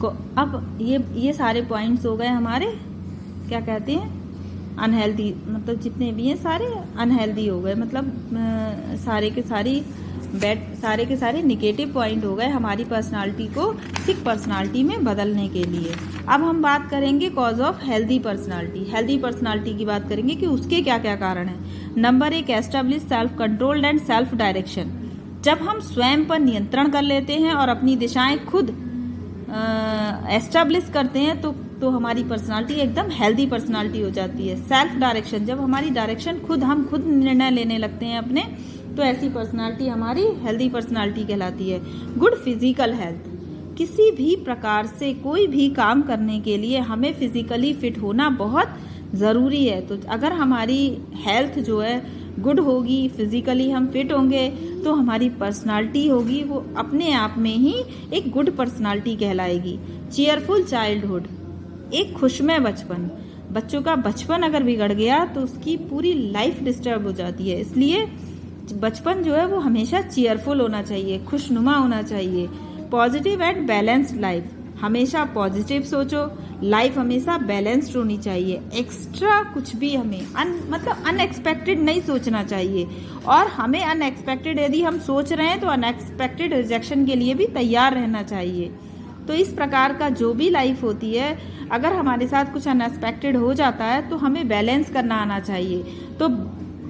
अब ये सारे पॉइंट्स हो गए हमारे, क्या कहते हैं, अनहेल्दी, मतलब जितने भी हैं सारे अनहेल्दी हो गए, मतलब सारे के सारे निगेटिव पॉइंट हो गए हमारी पर्सनालिटी को सिक पर्सनालिटी में बदलने के लिए। अब हम बात करेंगे cause of healthy personality. Healthy personality की बात करेंगे कि उसके क्या क्या कारण हैं। Number 1, establish self control and self direction. जब हम स्वयं पर नियंत्रण कर लेते हैं और अपनी दिशाएं खुद एस्टेब्लिश करते हैं तो हमारी पर्सनालिटी एकदम हेल्दी पर्सनालिटी हो जाती है। सेल्फ डायरेक्शन, जब हमारी डायरेक्शन हम खुद निर्णय लेने लगते हैं अपने, तो ऐसी पर्सनालिटी हमारी हेल्दी पर्सनालिटी कहलाती है। गुड फिजिकल हेल्थ, किसी भी प्रकार से कोई भी काम करने के लिए हमें फिजिकली फिट होना बहुत ज़रूरी है। तो अगर हमारी हेल्थ जो है गुड होगी, फिजिकली हम फिट होंगे, तो हमारी पर्सनालिटी होगी वो अपने आप में ही एक गुड पर्सनालिटी कहलाएगी। चीयरफुल चाइल्डहुड, एक खुशमय बचपन। बच्चों का बचपन अगर बिगड़ गया तो उसकी पूरी लाइफ डिस्टर्ब हो जाती है, इसलिए बचपन जो है वो हमेशा चीयरफुल होना चाहिए, खुशनुमा होना चाहिए। पॉजिटिव एंड बैलेंस्ड लाइफ, हमेशा पॉजिटिव सोचो, लाइफ हमेशा बैलेंस्ड होनी चाहिए। एक्स्ट्रा कुछ भी हमें मतलब अनएक्सपेक्टेड नहीं सोचना चाहिए, और हमें अनएक्सपेक्टेड यदि हम सोच रहे हैं तो अनएक्सपेक्टेड रिजेक्शन के लिए भी तैयार रहना चाहिए। तो इस प्रकार का जो भी लाइफ होती है, अगर हमारे साथ कुछ अनएक्सपेक्टेड हो जाता है तो हमें बैलेंस करना आना चाहिए, तो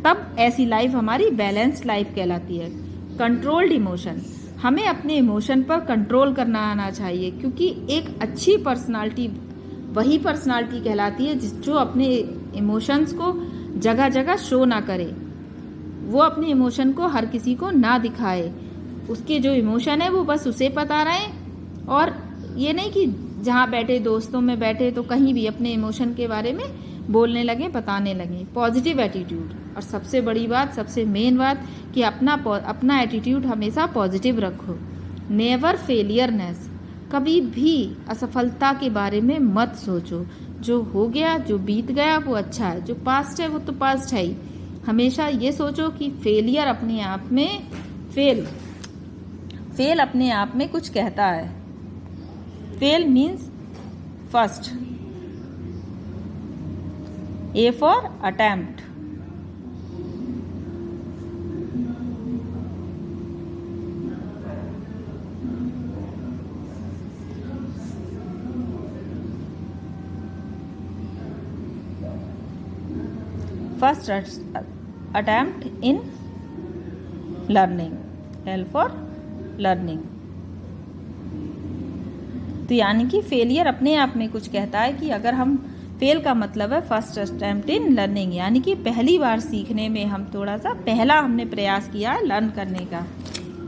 तब ऐसी लाइफ हमारी बैलेंस्ड लाइफ कहलाती है। कंट्रोल्ड इमोशन, हमें अपने इमोशन पर कंट्रोल करना आना चाहिए, क्योंकि एक अच्छी पर्सनालिटी वही पर्सनालिटी कहलाती है जो अपने इमोशंस को जगह जगह शो ना करे, वो अपने इमोशन को हर किसी को ना दिखाए। उसके जो इमोशन है वो बस उसे पता रहे, और ये नहीं कि जहाँ बैठे दोस्तों में बैठे तो कहीं भी अपने इमोशन के बारे में बोलने लगे, बताने लगे। पॉजिटिव एटीट्यूड, और सबसे बड़ी बात, सबसे मेन बात कि अपना एटीट्यूड हमेशा पॉजिटिव रखो। नेवर फेलियरनेस, कभी भी असफलता के बारे में मत सोचो। जो हो गया, जो बीत गया वो अच्छा है, जो पास्ट है वो तो पास्ट है ही। हमेशा ये सोचो कि फेलियर अपने आप में फेल अपने आप में कुछ कहता है। Fail means first, A for attempt। First attempt in learning, L for learning। तो यानी कि फेलियर अपने आप में कुछ कहता है कि अगर हम फेल का मतलब है फर्स्ट अटेम्प्ट इन लर्निंग, यानी कि पहली बार सीखने में हम थोड़ा सा पहला हमने प्रयास किया है लर्न करने का।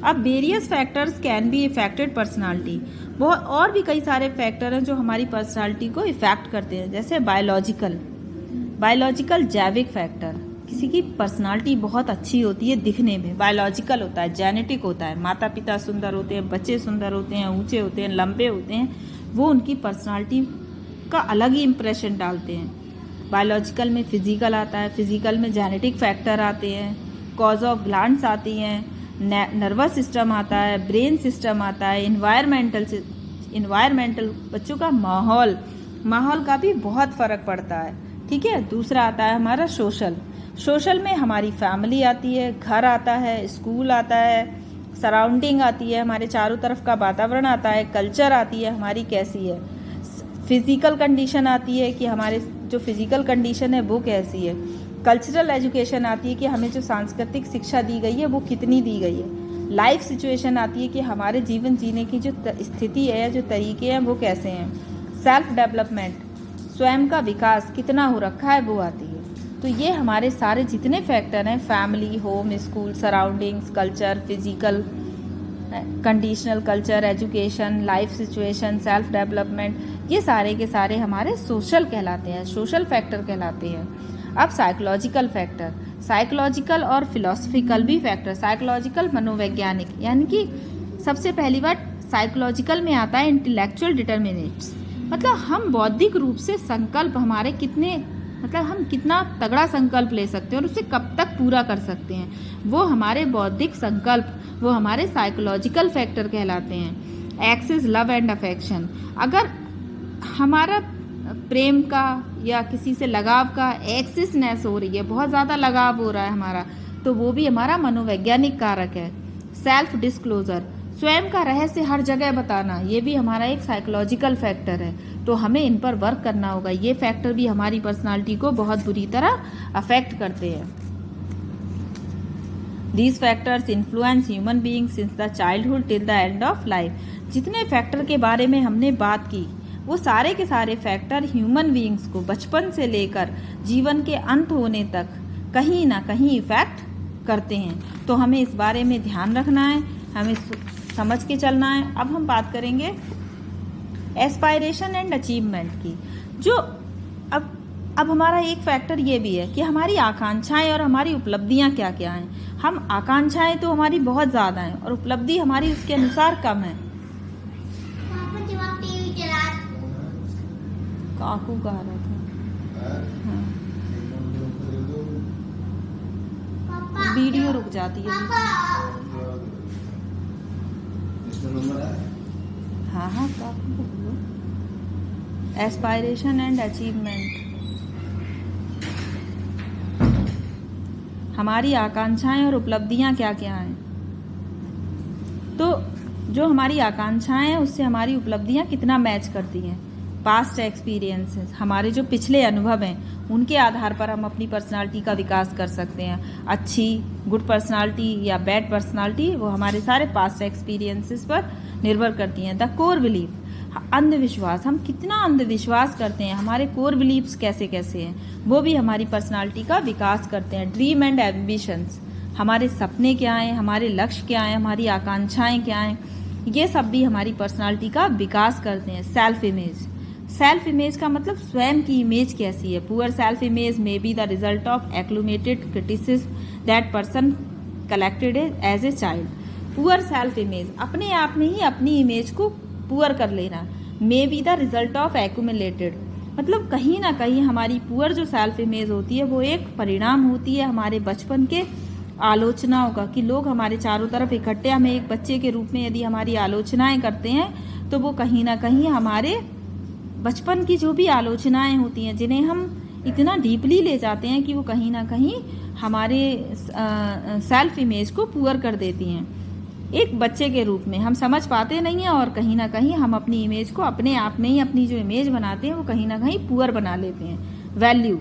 अब various factors can be affected personality, बहुत और भी कई सारे फैक्टर हैं जो हमारी पर्सनालिटी को इफेक्ट करते हैं, जैसे बायोलॉजिकल जैविक फैक्टर। किसी की पर्सनालिटी बहुत अच्छी होती है दिखने में, बायोलॉजिकल होता है, जेनेटिक होता है, माता पिता सुंदर होते हैं, बच्चे सुंदर होते हैं, ऊंचे होते हैं, लंबे होते हैं, वो उनकी पर्सनालिटी का अलग ही इम्प्रेशन डालते हैं। बायोलॉजिकल में फिजिकल आता है, फिजिकल में जेनेटिक फैक्टर आते हैं, कॉज ऑफ ग्लैंड्स आती हैं, नर्वस सिस्टम आता है, ब्रेन सिस्टम आता है, इन्वायरमेंटल बच्चों का माहौल का भी बहुत फ़र्क पड़ता है। ठीक है। दूसरा आता है हमारा सोशल में हमारी फैमिली आती है, घर आता है, स्कूल आता है, सराउंडिंग आती है, हमारे चारों तरफ का वातावरण आता है, कल्चर आती है हमारी कैसी है, फिजिकल कंडीशन आती है कि हमारे जो फिजिकल कंडीशन है वो कैसी है, कल्चरल एजुकेशन आती है कि हमें जो सांस्कृतिक शिक्षा दी गई है वो कितनी दी गई है, लाइफ सिचुएशन आती है कि हमारे जीवन जीने की जो स्थिति है, जो तरीके हैं वो कैसे हैं, सेल्फ डेवलपमेंट, स्वयं का विकास कितना हो रखा है वो आती है। तो ये हमारे सारे जितने फैक्टर हैं, family, home, school, surroundings, culture, physical conditional, culture, education, life situation, self development, ये सारे के सारे हमारे सोशल कहलाते हैं, सोशल फैक्टर कहलाते हैं। अब साइकोलॉजिकल फैक्टर, साइकोलॉजिकल और फिलोसफिकल भी फैक्टर, साइकोलॉजिकल मनोवैज्ञानिक, यानी कि सबसे पहली बात साइकोलॉजिकल में आता है इंटेलेक्चुअल डिटर्मिनेट्स, मतलब हम बौद्धिक रूप से संकल्प हमारे कितने, मतलब हम कितना तगड़ा संकल्प ले सकते हैं और उसे कब तक पूरा कर सकते हैं, वो हमारे बौद्धिक संकल्प, वो हमारे साइकोलॉजिकल फैक्टर कहलाते हैं। X is love and affection. अगर हमारा प्रेम का या किसी से लगाव का एक्सिसनेस हो रही है, बहुत ज़्यादा लगाव हो रहा है हमारा, तो वो भी हमारा मनोवैज्ञानिक कारक है। सेल्फ डिस्क्लोजर, स्वयं का रहस्य हर जगह बताना, ये भी हमारा एक साइकोलॉजिकल फैक्टर है, तो हमें इन पर वर्क करना होगा। ये फैक्टर भी हमारी पर्सनालिटी को बहुत बुरी तरह अफेक्ट करते हैं। These factors influence human beings since the childhood till the end of life। जितने फैक्टर के बारे में हमने बात की, वो सारे के सारे फैक्टर ह्यूमन बीइंग्स को बचपन से लेकर जीवन के अंत होने तक कहीं ना कहीं इफेक्ट करते हैं। तो हमें इस बारे में ध्यान रखना है, हमें समझ के चलना है। अब हम बात करेंगे एस्पायरेशन एंड अचीवमेंट की। जो अब हमारा एक फैक्टर ये भी है कि हमारी आकांक्षाएं और हमारी उपलब्धियां क्या क्या हैं। हम आकांक्षाएं तो हमारी बहुत ज़्यादा हैं और उपलब्धि हमारी उसके अनुसार कम है। काकू कह रहा था, हाँ। वीडियो रुक जाती है। हाँ हाँ काकू को बोलो। एस्पायरेशन एंड अचीवमेंट, हमारी आकांक्षाएं और उपलब्धियां क्या क्या हैं। तो जो हमारी आकांक्षाएं हैं उससे हमारी उपलब्धियां कितना मैच करती हैं। पास्ट एक्सपीरियंसेस, हमारे जो पिछले अनुभव हैं उनके आधार पर हम अपनी पर्सनालिटी का विकास कर सकते हैं। अच्छी गुड पर्सनालिटी या बैड पर्सनालिटी, वो हमारे सारे पास्ट एक्सपीरियंसेस पर निर्भर करती हैं। द कोर बिलीफ, अंधविश्वास, हम कितना अंधविश्वास करते हैं, हमारे कोर बिलीव्स कैसे कैसे हैं, वो भी हमारी पर्सनालिटी का विकास करते हैं। ड्रीम एंड एम्बिशंस, हमारे सपने क्या हैं, हमारे लक्ष्य क्या हैं, हमारी आकांक्षाएं क्या हैं, ये सब भी हमारी पर्सनालिटी का विकास करते हैं। सेल्फ इमेज, सेल्फ इमेज का मतलब स्वयं की इमेज कैसी है। Poor self image may be the result of accumulated criticism that person collected as a child. Poor self image, अपने आप में ही अपनी इमेज को पुअर कर लेना। मे be the result of accumulated, मतलब कहीं ना कहीं हमारी पुअर जो सेल्फ इमेज होती है वो एक परिणाम होती है हमारे बचपन के आलोचनाओं का, कि लोग हमारे चारों तरफ इकट्ठे हमें एक बच्चे के रूप में यदि हमारी आलोचनाएं करते हैं तो वो कहीं ना कहीं हमारे बचपन की जो भी आलोचनाएं होती हैं जिन्हें हम इतना डीपली ले जाते हैं कि वो कहीं ना कहीं हमारे सेल्फ इमेज को पुअर कर देती हैं। एक बच्चे के रूप में हम समझ पाते नहीं हैं और कहीं ना कहीं हम अपनी इमेज को अपने आप में ही अपनी जो इमेज बनाते हैं वो कहीं ना कहीं पुअर बना लेते हैं। वैल्यू,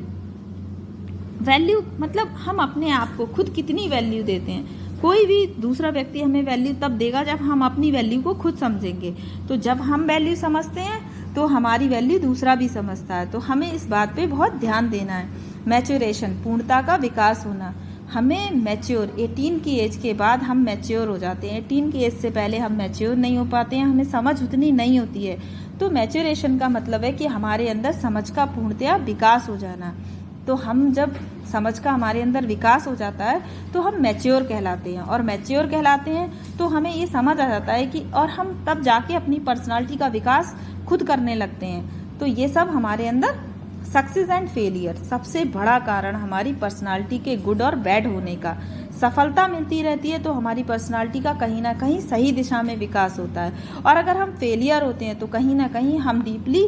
वैल्यू मतलब हम अपने आप को खुद कितनी वैल्यू देते हैं। कोई भी दूसरा व्यक्ति हमें वैल्यू तब देगा जब हम अपनी वैल्यू को खुद समझेंगे। तो जब हम वैल्यू समझते हैं तो हमारी वैल्यू दूसरा भी समझता है। तो हमें इस बात पे बहुत ध्यान देना है। मैच्योरेशन, पूर्णता का विकास होना। हमें मैच्योर 18 की एज के बाद हम मैच्योर हो जाते हैं। 18 की एज से पहले हम मैच्योर नहीं हो पाते हैं, हमें समझ उतनी नहीं होती है। तो मैच्योरेशन का मतलब है कि हमारे अंदर समझ का पूर्णतया विकास हो जाना। तो हम जब समझ का हमारे अंदर विकास हो जाता है तो हम मैच्योर कहलाते हैं, और मैच्योर कहलाते हैं तो हमें ये समझ आ जाता है कि और हम तब जाके अपनी पर्सनालिटी का विकास खुद करने लगते हैं। तो ये सब हमारे अंदर सक्सेस एंड फेलियर, सबसे बड़ा कारण हमारी पर्सनालिटी के गुड और बैड होने का। सफलता मिलती रहती है तो हमारी पर्सनालिटी का कहीं ना कहीं सही दिशा में विकास होता है, और अगर हम फेलियर होते हैं तो कहीं ना कहीं हम डीपली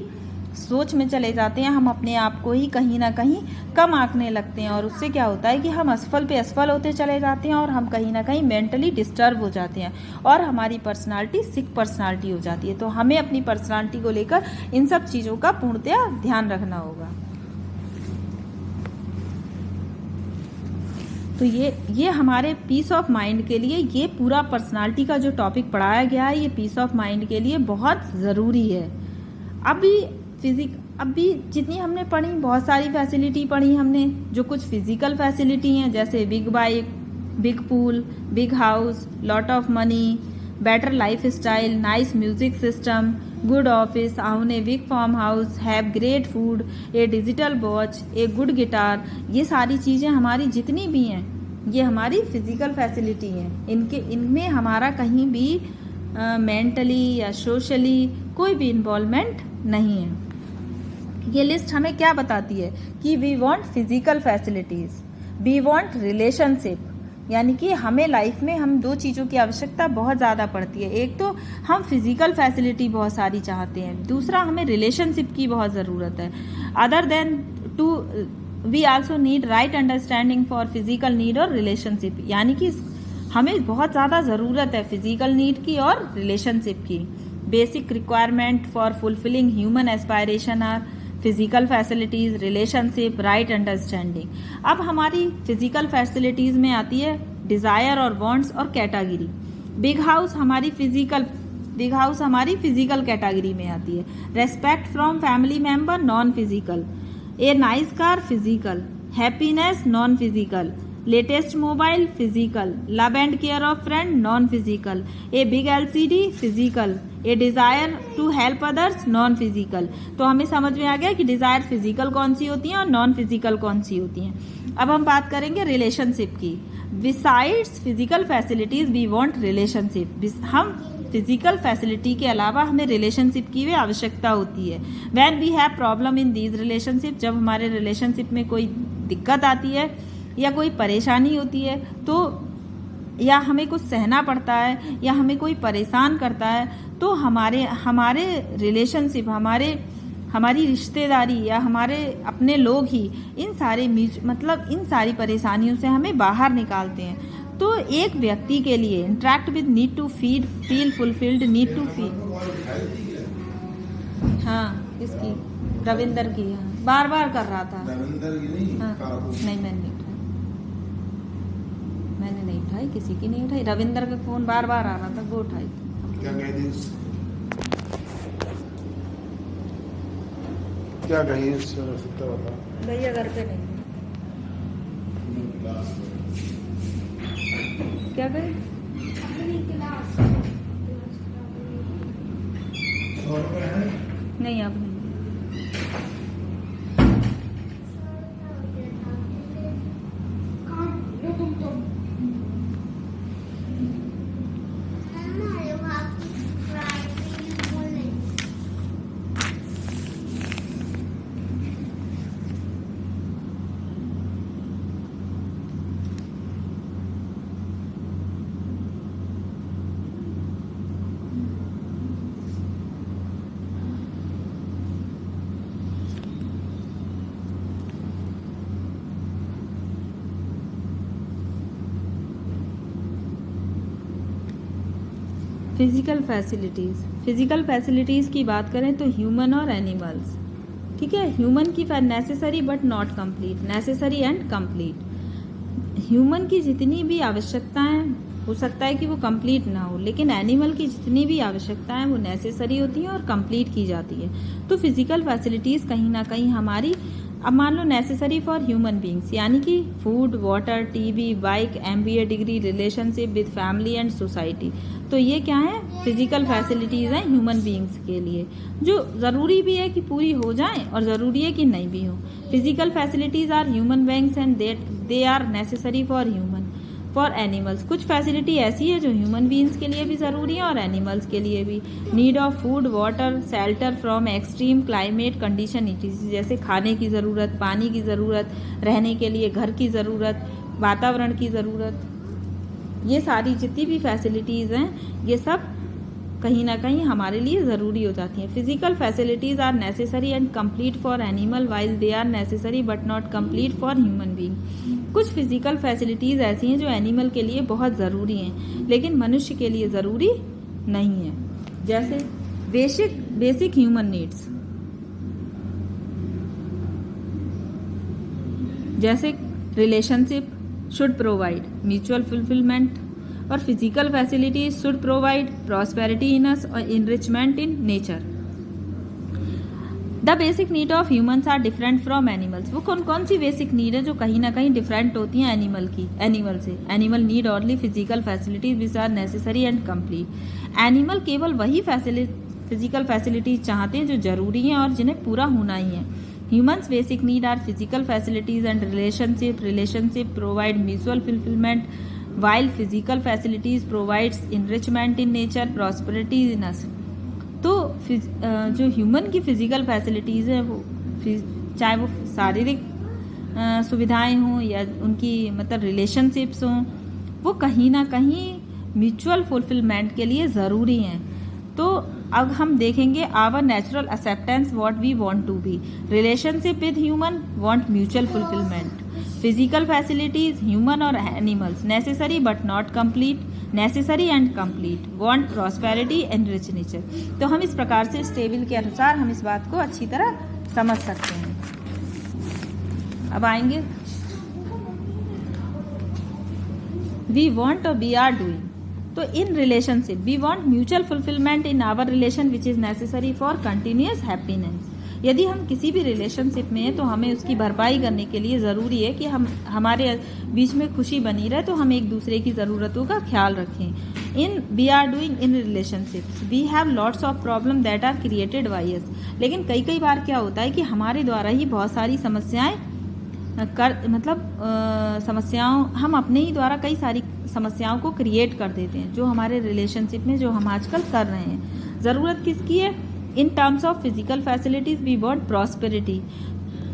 सोच में चले जाते हैं, हम अपने आप को ही कहीं ना कहीं कम आंकने लगते हैं, और उससे क्या होता है कि हम असफल पे असफल होते चले जाते हैं और हम कहीं ना कहीं मेंटली डिस्टर्ब हो जाते हैं और हमारी पर्सनालिटी सिक पर्सनालिटी हो जाती है। तो हमें अपनी पर्सनालिटी को लेकर इन सब चीज़ों का पूर्णतया ध्यान रखना होगा। तो ये हमारे पीस ऑफ माइंड के लिए, ये पूरा पर्सनालिटी का जो टॉपिक पढ़ाया गया है ये पीस ऑफ माइंड के लिए बहुत ज़रूरी है। अभी जितनी हमने पढ़ी, बहुत सारी फैसिलिटी पढ़ी हमने, जो कुछ फिजिकल फैसिलिटी हैं जैसे big bike, big pool, big house, lot of money, better lifestyle, nice music system, good office, own a big farmhouse, have great food, a digital watch, a good guitar, ये सारी चीज़ें हमारी जितनी भी हैं ये हमारी physical facility हैं। इनमें हमारा कहीं भी मेंटली या सोशली कोई भी इन्वॉल्वमेंट नहीं है। ये लिस्ट हमें क्या बताती है कि we want physical facilities, we want relationship, यानी कि हमें लाइफ में हम दो चीज़ों की आवश्यकता बहुत ज़्यादा पड़ती है। एक तो हम फिज़िकल फैसिलिटी बहुत सारी चाहते हैं, दूसरा हमें रिलेशनशिप की बहुत ज़रूरत है। Other than two we also need right understanding for physical need और रिलेशनशिप, यानी कि हमें बहुत ज़्यादा ज़रूरत है फिजिकल नीड की और रिलेशनशिप की। Basic requirement for fulfilling human aspiration are physical facilities, relationship, right understanding. अब हमारी फिजिकल फैसिलिटीज़ में आती है डिज़ायर और वांट्स और कैटेगरी। बिग हाउस हमारी फिजिकल कैटेगरी में आती है। Respect from family member non physical. A nice car physical. Happiness non physical. Latest mobile physical. Love and care of friend non physical. A big LCD physical. A desire to help others non physical. तो हमें समझ में आ गया कि desire physical कौन सी होती हैं और नॉन फिजिकल कौन सी होती हैं। अब हम बात करेंगे रिलेशनशिप की। Besides physical facilities we want relationship. हम फिजिकल फैसिलिटी के अलावा हमें रिलेशनशिप की भी आवश्यकता होती है। When we have problem in these relationship, जब हमारे रिलेशनशिप में कोई दिक्कत आती है या कोई परेशानी होती है, तो या हमें कुछ सहना पड़ता है या हमें कोई परेशान करता है, तो हमारे रिलेशनशिप, हमारी रिश्तेदारी या हमारे अपने लोग ही इन सारी परेशानियों से हमें बाहर निकालते हैं। तो एक व्यक्ति के लिए interact with need to feel fulfilled, need to feel. हाँ, इसकी रविंदर की, हाँ, बार बार कर रहा था। रविंदर की नहीं, हाँ, नहीं मैंने नहीं उठाई, किसी की नहीं उठाई। रविंदर का फोन बार बार आ रहा था, वो उठाई। क्या कही थी? क्या कही सत्ता बता। भैया घर पे नहीं। क्या कही? नहीं, अब नहीं। फिजिकल फैसिलिटीज़ की बात करें तो ह्यूमन और एनिमल्स, ठीक है। ह्यूमन की necessary but not complete, necessary and complete. Human की जितनी भी आवश्यकताएं हो सकता है कि वो कंप्लीट ना हो, लेकिन एनिमल की जितनी भी आवश्यकताएं वो नेसेसरी होती हैं और कंप्लीट की जाती है। तो फिजिकल फैसिलिटीज़ कहीं ना कहीं हमारी, अब मान लो नेसेसरी फॉर ह्यूमन बींग्स, यानी कि food, water, TV, bike, MBA degree, relationship with family and society. तो ये क्या है? फिजिकल फैसिलिटीज़ हैं ह्यूमन बींग्स के लिए, जो ज़रूरी भी है कि पूरी हो जाएं और ज़रूरी है कि नहीं भी हो। Physical facilities are human beings and they are necessary for animals. कुछ फैसिलिटी ऐसी है जो ह्यूमन बींग्स के लिए भी ज़रूरी है और एनिमल्स के लिए भी। Need of food, water, shelter from extreme climate condition इटीज, जैसे खाने की ज़रूरत, पानी की ज़रूरत, रहने के लिए घर की ज़रूरत, वातावरण की ज़रूरत, ये सारी जितनी भी फैसिलिटीज़ हैं ये सब कहीं ना कहीं हमारे लिए ज़रूरी हो जाती हैं। Physical facilities are necessary and complete for animal while they are necessary but not complete for human being. कुछ फिजिकल फैसिलिटीज़ ऐसी हैं जो एनिमल के लिए बहुत ज़रूरी हैं लेकिन मनुष्य के लिए ज़रूरी नहीं है, जैसे बेसिक ह्यूमन नीड्स, जैसे relationship should provide mutual fulfilment, और physical facilities should provide prosperity in us और enrichment in nature. The basic need of humans are different from animals. वो कौन कौन सी बेसिक नीड है जो कहीं ना कहीं डिफरेंट होती हैं एनिमल से? Animal need only physical facilities which are necessary and complete. Animal केवल वही फिजिकल फैसिलिटीज चाहते हैं जो जरूरी हैं और जिन्हें पूरा होना ही है। Humans basic need are physical facilities and relationship provide mutual fulfilment while physical facilities provides enrichment in nature, prosperity in us। तो जो ह्यूमन की फिजिकल फैसिलिटीज़ है वो चाहे वो शारीरिक सुविधाएं हों या उनकी मतलब रिलेशनशिप्स हों वो कहीं ना कहीं म्यूचुअल फुलफिलमेंट के लिए ज़रूरी हैं। तो अब हम देखेंगे our natural acceptance what we want to be. Relationship with human want mutual fulfilment. Physical facilities human और animals necessary but not complete, necessary and complete, want prosperity and rich nature. तो हम इस प्रकार से इस टेबल के अनुसार हम इस बात को अच्छी तरह समझ सकते हैं। अब आएंगे वी वांट और वी आर डूइंग। तो in relationship we want mutual fulfilment in our relation which is necessary for continuous happiness. यदि हम किसी भी रिलेशनशिप में हैं तो हमें उसकी भरपाई करने के लिए ज़रूरी है कि हम हमारे बीच में खुशी बनी रहे, तो हम एक दूसरे की ज़रूरतों का ख्याल रखें। In we are doing in relationships we have lots of problem that are created by us. लेकिन कई बार क्या होता है कि हमारे द्वारा ही बहुत सारी समस्याएं समस्याओं हम अपने ही द्वारा कई सारी समस्याओं को क्रिएट कर देते हैं, जो हमारे रिलेशनशिप में जो हम आजकल कर रहे हैं। ज़रूरत किसकी है? In terms of physical facilities we want prosperity.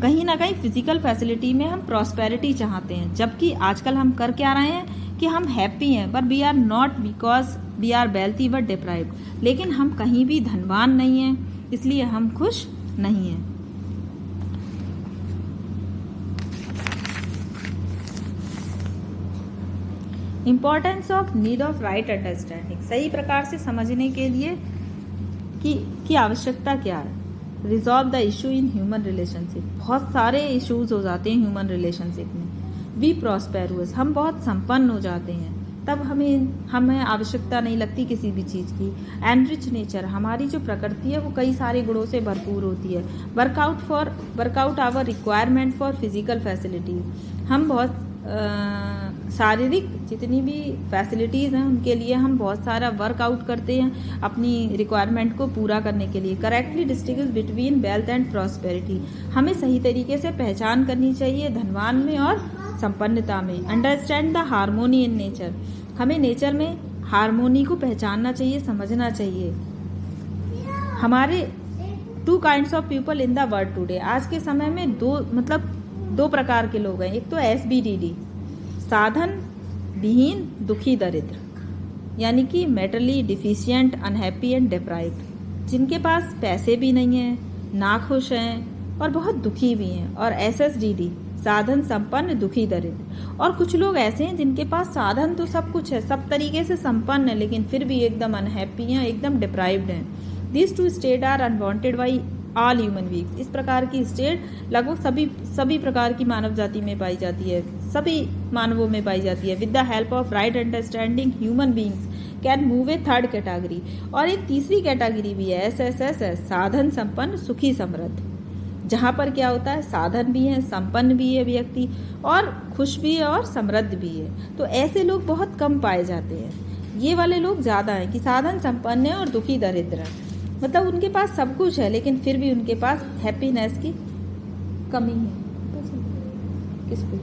कहीं ना कहीं फिजिकल फैसिलिटी में हम प्रॉस्पेरिटी चाहते हैं, जबकि आजकल हम कर क्या रहे हैं कि हम हैप्पी हैं but we are not because we are wealthy but deprived. लेकिन हम कहीं भी धनवान नहीं हैं, इसलिए हम खुश नहीं हैं। Importance of need of right understanding. सही प्रकार से समझने के लिए की आवश्यकता क्या है? Resolve the issue in human relationship. बहुत सारे इश्यूज हो जाते हैं ह्यूमन रिलेशनशिप में। वी प्रॉस्पेरुअस, हम बहुत संपन्न हो जाते हैं, तब हमें आवश्यकता नहीं लगती किसी भी चीज़ की। एंड रिच नेचर, हमारी जो प्रकृति है वो कई सारे गुणों से भरपूर होती है। Workout our requirement for physical facilities, हम बहुत शारीरिक जितनी भी फैसिलिटीज़ हैं उनके लिए हम बहुत सारा वर्कआउट करते हैं अपनी रिक्वायरमेंट को पूरा करने के लिए। Correctly distinguish between wealth and prosperity, हमें सही तरीके से पहचान करनी चाहिए धनवान में और संपन्नता में। Understand the harmony in nature, हमें नेचर में हार्मोनी को पहचानना चाहिए, समझना चाहिए। हमारे two kinds of people in the world today, आज के समय में दो प्रकार के लोग हैं। एक तो SBDD, साधन विहीन दुखी दरिद्र, यानी कि मेटरली डिफिशियंट अनहैप्पी एंड डिप्राइव्ड, जिनके पास पैसे भी नहीं हैं, ना खुश हैं और बहुत दुखी भी हैं। और SSDD, साधन संपन्न दुखी दरिद्र। और कुछ लोग ऐसे हैं जिनके पास साधन तो सब कुछ है, सब तरीके से संपन्न है, लेकिन फिर भी एकदम अनहैप्पी हैं, एकदम डिप्राइव्ड हैं। This two state are unwanted by all human beings. इस प्रकार की स्टेट लगभग सभी प्रकार की मानव जाति में पाई जाती है, सभी मानवों में पाई जाती है। With the help of right understanding human beings can move A third category, और एक तीसरी कैटेगरी भी है SSS, साधन संपन्न सुखी समृद्ध, जहाँ पर क्या होता है साधन भी है, संपन्न भी है व्यक्ति, और खुश भी है और समृद्ध भी है। तो ऐसे लोग बहुत कम पाए जाते हैं। ये वाले लोग ज़्यादा हैं कि साधन संपन्न है और दुखी दरिद्र है, मतलब उनके पास सब कुछ है लेकिन फिर भी उनके पास हैप्पीनेस की कमी है। किस पे?